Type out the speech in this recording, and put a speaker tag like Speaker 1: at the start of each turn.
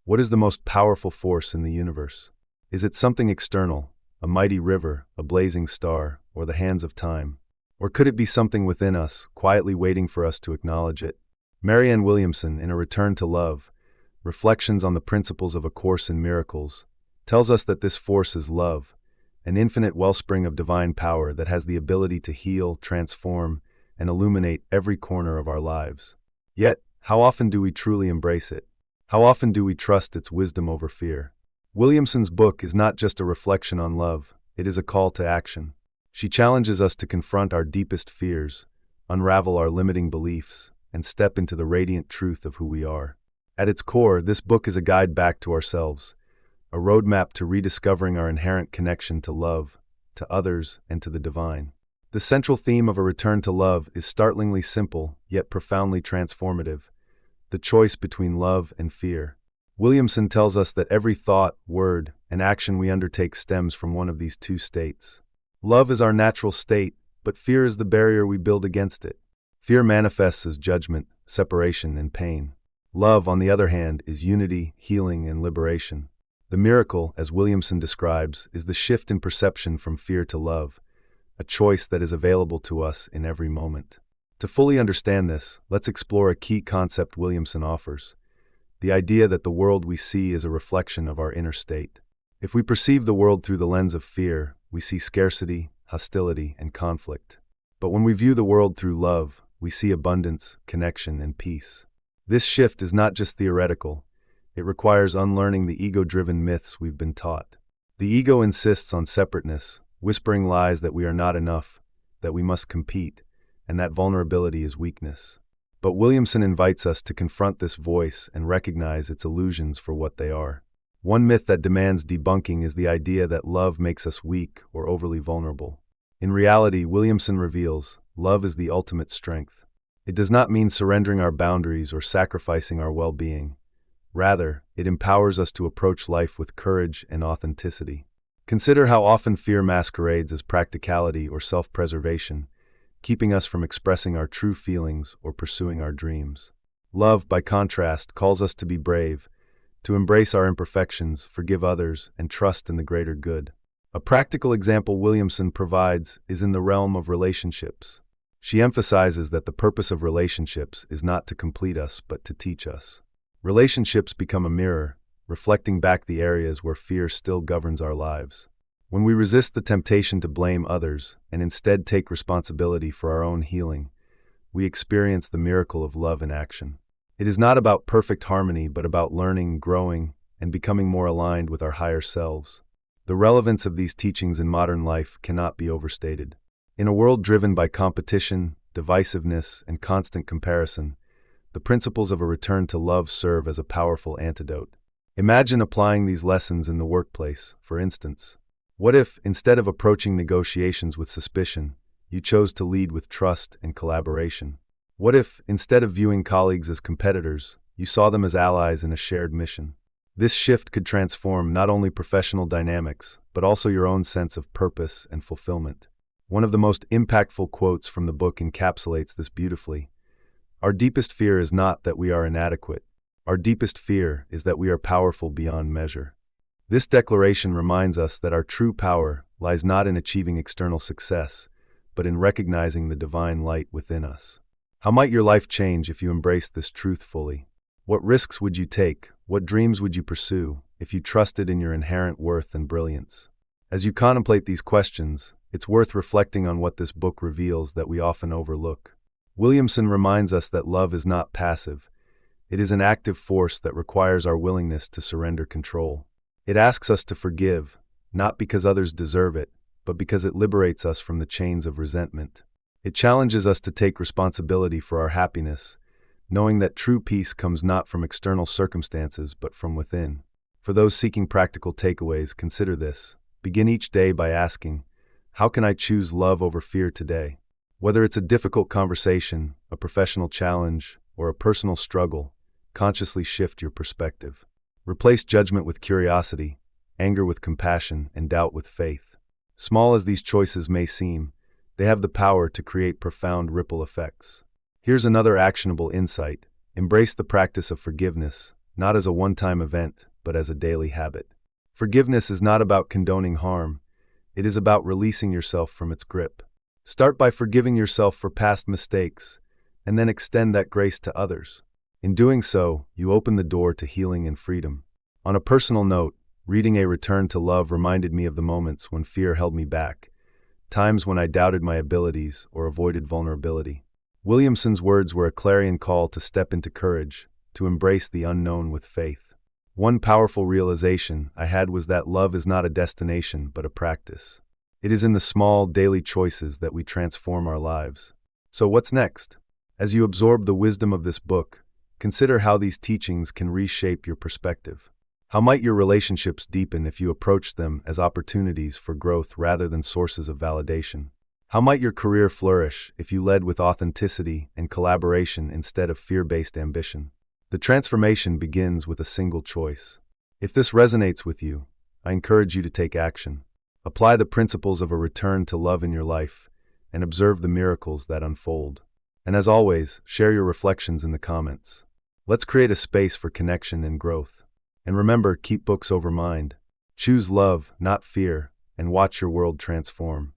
Speaker 1: What is the most powerful force in the universe? Is it something external, a mighty river, a blazing star, or the hands of time? Or could it be something within us, quietly waiting for us to acknowledge it? Marianne Williamson, in A Return to Love, Reflections on the Principles of A Course in Miracles, tells us that this force is love, an infinite wellspring of divine power that has the ability to heal, transform, and illuminate every corner of our lives. Yet, how often do we truly embrace it? How often do we trust its wisdom over fear? Williamson's book is not just a reflection on love, it is a call to action. She challenges us to confront our deepest fears, unravel our limiting beliefs, and step into the radiant truth of who we are. At its core, this book is a guide back to ourselves, a roadmap to rediscovering our inherent connection to love, to others, and to the divine. The central theme of A Return to Love is startlingly simple, yet profoundly transformative: the choice between love and fear. Williamson tells us that every thought, word, and action we undertake stems from one of these two states. Love is our natural state, but fear is the barrier we build against it. Fear manifests as judgment, separation, and pain. Love, on the other hand, is unity, healing, and liberation. The miracle, as Williamson describes, is the shift in perception from fear to love, a choice that is available to us in every moment. To fully understand this, let's explore a key concept Williamson offers: the idea that the world we see is a reflection of our inner state. If we perceive the world through the lens of fear, we see scarcity, hostility, and conflict. But when we view the world through love, we see abundance, connection, and peace. This shift is not just theoretical. It requires unlearning the ego-driven myths we've been taught. The ego insists on separateness, whispering lies that we are not enough, that we must compete, and that vulnerability is weakness. But Williamson invites us to confront this voice and recognize its illusions for what they are. One myth that demands debunking is the idea that love makes us weak or overly vulnerable. In reality, Williamson reveals, love is the ultimate strength. It does not mean surrendering our boundaries or sacrificing our well-being. Rather, it empowers us to approach life with courage and authenticity. Consider how often fear masquerades as practicality or self-preservation, keeping us from expressing our true feelings or pursuing our dreams. Love, by contrast, calls us to be brave, to embrace our imperfections, forgive others, and trust in the greater good. A practical example Williamson provides is in the realm of relationships. She emphasizes that the purpose of relationships is not to complete us but to teach us. Relationships become a mirror, reflecting back the areas where fear still governs our lives. When we resist the temptation to blame others and instead take responsibility for our own healing, we experience the miracle of love in action. It is not about perfect harmony, but about learning, growing, and becoming more aligned with our higher selves. The relevance of these teachings in modern life cannot be overstated. In a world driven by competition, divisiveness, and constant comparison, the principles of A Return to Love serve as a powerful antidote. Imagine applying these lessons in the workplace, for instance. What if, instead of approaching negotiations with suspicion, you chose to lead with trust and collaboration? What if, instead of viewing colleagues as competitors, you saw them as allies in a shared mission? This shift could transform not only professional dynamics, but also your own sense of purpose and fulfillment. One of the most impactful quotes from the book encapsulates this beautifully. Our deepest fear is not that we are inadequate. Our deepest fear is that we are powerful beyond measure. This declaration reminds us that our true power lies not in achieving external success, but in recognizing the divine light within us. How might your life change if you embraced this truth fully? What risks would you take? What dreams would you pursue if you trusted in your inherent worth and brilliance? As you contemplate these questions, it's worth reflecting on what this book reveals that we often overlook. Williamson reminds us that love is not passive. It is an active force that requires our willingness to surrender control. It asks us to forgive, not because others deserve it, but because it liberates us from the chains of resentment. It challenges us to take responsibility for our happiness, knowing that true peace comes not from external circumstances but from within. For those seeking practical takeaways, consider this. Begin each day by asking, how can I choose love over fear today? Whether it's a difficult conversation, a professional challenge, or a personal struggle, consciously shift your perspective. Replace judgment with curiosity, anger with compassion, and doubt with faith. Small as these choices may seem, they have the power to create profound ripple effects. Here's another actionable insight. Embrace the practice of forgiveness, not as a one-time event, but as a daily habit. Forgiveness is not about condoning harm, it is about releasing yourself from its grip. Start by forgiving yourself for past mistakes, and then extend that grace to others. In doing so, you open the door to healing and freedom. On a personal note, reading A Return to Love reminded me of the moments when fear held me back, times when I doubted my abilities or avoided vulnerability. Williamson's words were a clarion call to step into courage, to embrace the unknown with faith. One powerful realization I had was that love is not a destination, but a practice. It is in the small, daily choices that we transform our lives. So what's next? As you absorb the wisdom of this book, consider how these teachings can reshape your perspective. How might your relationships deepen if you approach them as opportunities for growth rather than sources of validation? How might your career flourish if you led with authenticity and collaboration instead of fear-based ambition? The transformation begins with a single choice. If this resonates with you, I encourage you to take action. Apply the principles of a return to love in your life and observe the miracles that unfold. And as always, share your reflections in the comments. Let's create a space for connection and growth. And remember, keep books over mind. Choose love, not fear, and watch your world transform.